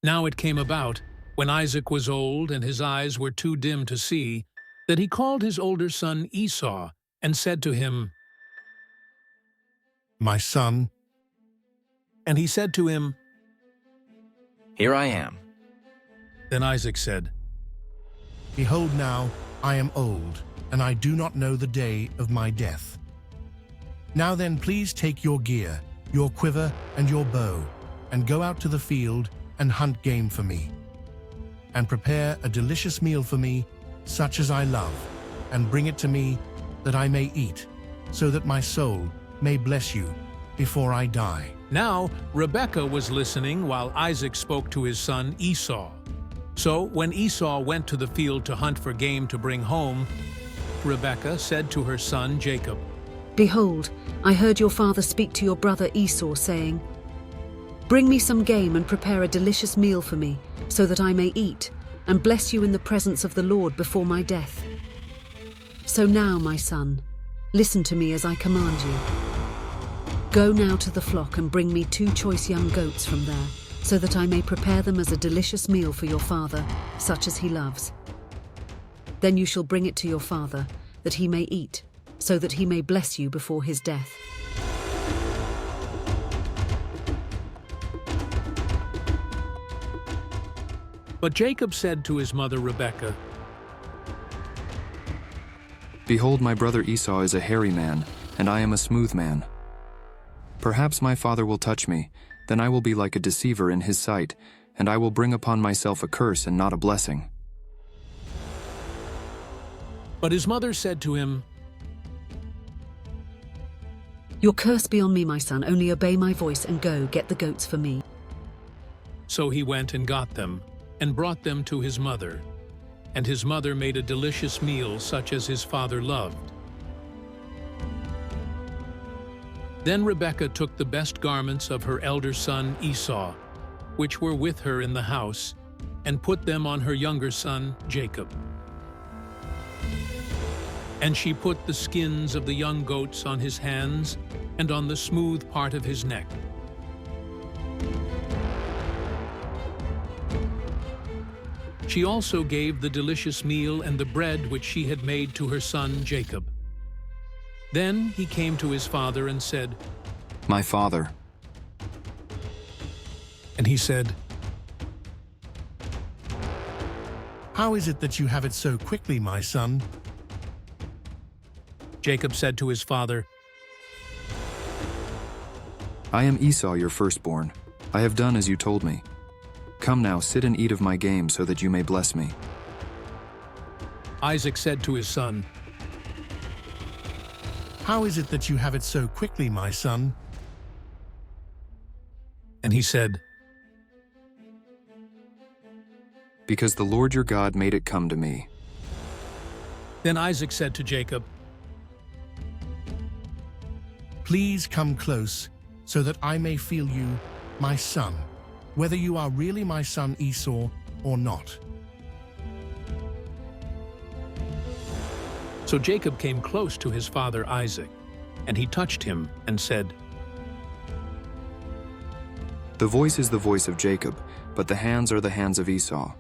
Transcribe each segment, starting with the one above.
Now it came about, when Isaac was old and his eyes were too dim to see, that he called his older son Esau and said to him, "My son." And he said to him, "Here I am." Then Isaac said, "Behold now, I am old, and I do not know the day of my death. Now then, please take your gear, your quiver, and your bow, and go out to the field and hunt game for me, and prepare a delicious meal for me, such as I love, and bring it to me, that I may eat, so that my soul may bless you before I die." Now Rebekah was listening while Isaac spoke to his son Esau. So when Esau went to the field to hunt for game to bring home, Rebekah said to her son Jacob, "Behold, I heard your father speak to your brother Esau, saying, 'Bring me some game and prepare a delicious meal for me, so that I may eat, and bless you in the presence of the Lord before my death. So now, my son, listen to me as I command you. Go now to the flock and bring me 2 choice young goats from there, so that I may prepare them as a delicious meal for your father, such as he loves. Then you shall bring it to your father, that he may eat, so that he may bless you before his death.'" But Jacob said to his mother Rebekah, "Behold, my brother Esau is a hairy man, and I am a smooth man. Perhaps my father will touch me, then I will be like a deceiver in his sight, and I will bring upon myself a curse and not a blessing." But his mother said to him, "Your curse be on me, my son, only obey my voice and go get the goats for me." So he went and got them, and brought them to his mother. And his mother made a delicious meal such as his father loved. Then Rebekah took the best garments of her elder son Esau, which were with her in the house, and put them on her younger son Jacob. And she put the skins of the young goats on his hands and on the smooth part of his neck. She also gave the delicious meal and the bread which she had made to her son Jacob. Then he came to his father and said, "My father." And he said, "How is it that you have it so quickly, my son?" Jacob said to his father, "I am Esau, your firstborn. I have done as you told me. Come now, sit and eat of my game so that you may bless me." Isaac said to his son, "How is it that you have it so quickly, my son?" and he said, "Because the Lord your God made it come to me." Then Isaac said to Jacob, "Please come close, so that I may feel you, my son, whether you are really my son Esau or not." So Jacob came close to his father Isaac, and he touched him and said, "The voice is the voice of Jacob, but the hands are the hands of Esau."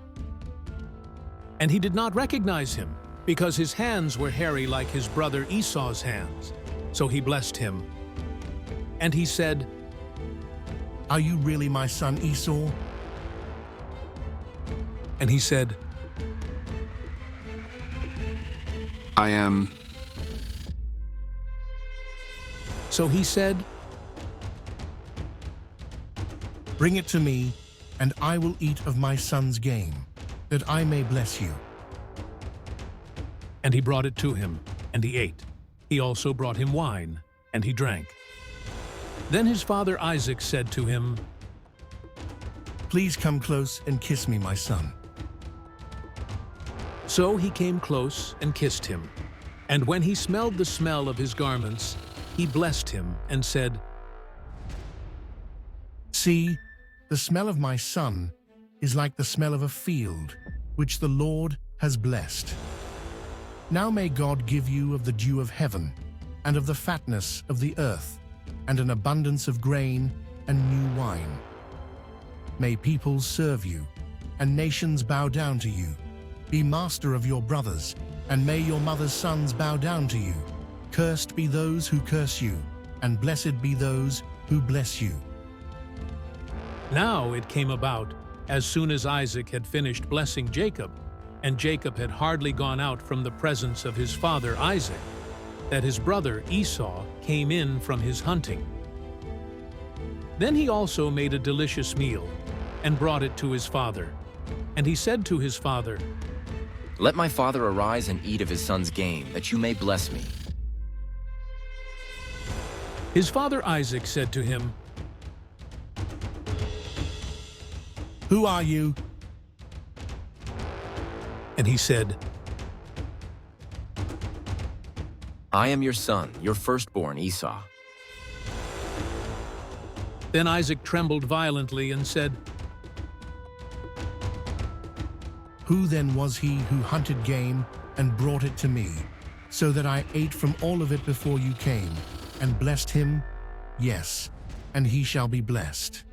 And he did not recognize him, because his hands were hairy like his brother Esau's hands. So he blessed him. And he said, "Are you really my son Esau?" And he said, "I am." So he said, "Bring it to me, and I will eat of my son's game, that I may bless you." And he brought it to him, and he ate. He also brought him wine, and he drank. Then his father Isaac said to him, "Please come close and kiss me, my son." So he came close and kissed him. And when he smelled the smell of his garments, he blessed him and said, "See, the smell of my son is like the smell of a field, which the Lord has blessed. Now may God give you of the dew of heaven, and of the fatness of the earth, and an abundance of grain and new wine." May peoples serve you, and nations bow down to you. Be master of your brothers, and may your mother's sons bow down to you. Cursed be those who curse you, and blessed be those who bless you. Now it came about, as soon as Isaac had finished blessing Jacob, and Jacob had hardly gone out from the presence of his father Isaac, that his brother Esau came in from his hunting. Then he also made a delicious meal, and brought it to his father. And he said to his father, Let my father arise and eat of his son's game, that you may bless me. His father Isaac said to him, Who are you? And he said, I am your son, your firstborn Esau. Then Isaac trembled violently and said, Who then was he who hunted game and brought it to me, so that I ate from all of it before you came, and blessed him? Yes, and he shall be blessed.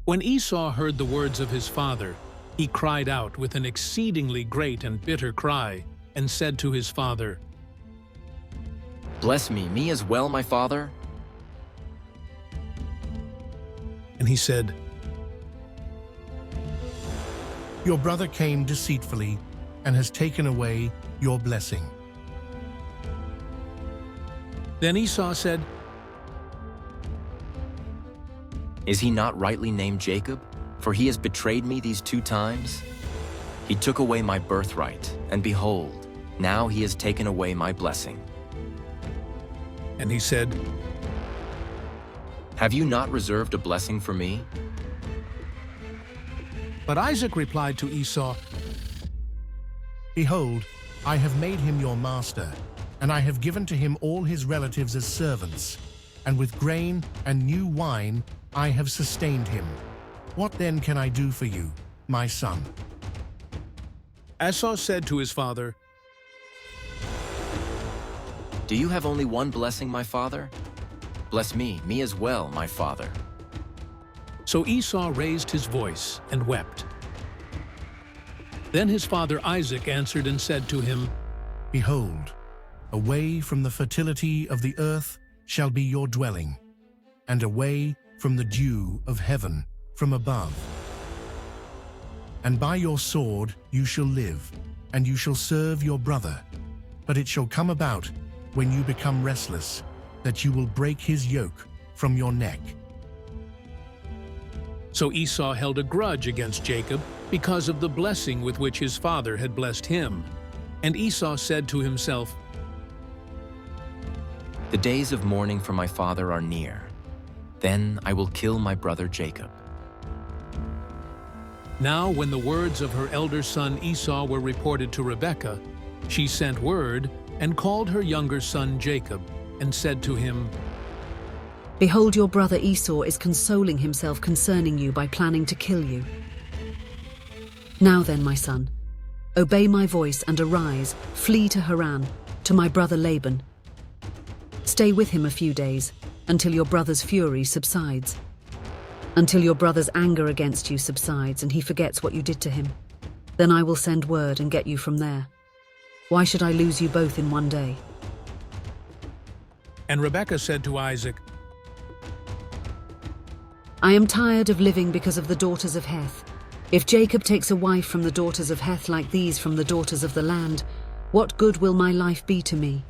When Esau heard the words of his father, he cried out with an exceedingly great and bitter cry, and said to his father, Bless me as well, my father. And he said, Your brother came deceitfully and has taken away your blessing. Then Esau said, Is he not rightly named Jacob? For he has betrayed me these 2 times. He took away my birthright, and behold, now he has taken away my blessing. And he said, Have you not reserved a blessing for me? But Isaac replied to Esau, Behold, I have made him your master, and I have given to him all his relatives as servants, and with grain and new wine I have sustained him. What then can I do for you, my son? Esau said to his father, Do you have only one blessing, my father? Bless me as well, my father. So Esau raised his voice and wept. Then his father Isaac answered and said to him, Behold, away from the fertility of the earth shall be your dwelling, and away from the dew of heaven from above. And by your sword you shall live, and you shall serve your brother. But it shall come about, when you become restless, that you will break his yoke from your neck. So Esau held a grudge against Jacob because of the blessing with which his father had blessed him. And Esau said to himself, The days of mourning for my father are near. Then I will kill my brother Jacob. Now when the words of her elder son Esau were reported to Rebekah, she sent word and called her younger son Jacob, and said to him, Behold, your brother Esau is consoling himself concerning you by planning to kill you. Now then, my son, obey my voice and arise, flee to Haran, to my brother Laban. Stay with him a few days, until your brother's fury subsides, until your brother's anger against you subsides and he forgets what you did to him. Then I will send word and get you from there. Why should I lose you both in one day? And Rebekah said to Isaac, I am tired of living because of the daughters of Heth. If Jacob takes a wife from the daughters of Heth like these from the daughters of the land, what good will my life be to me?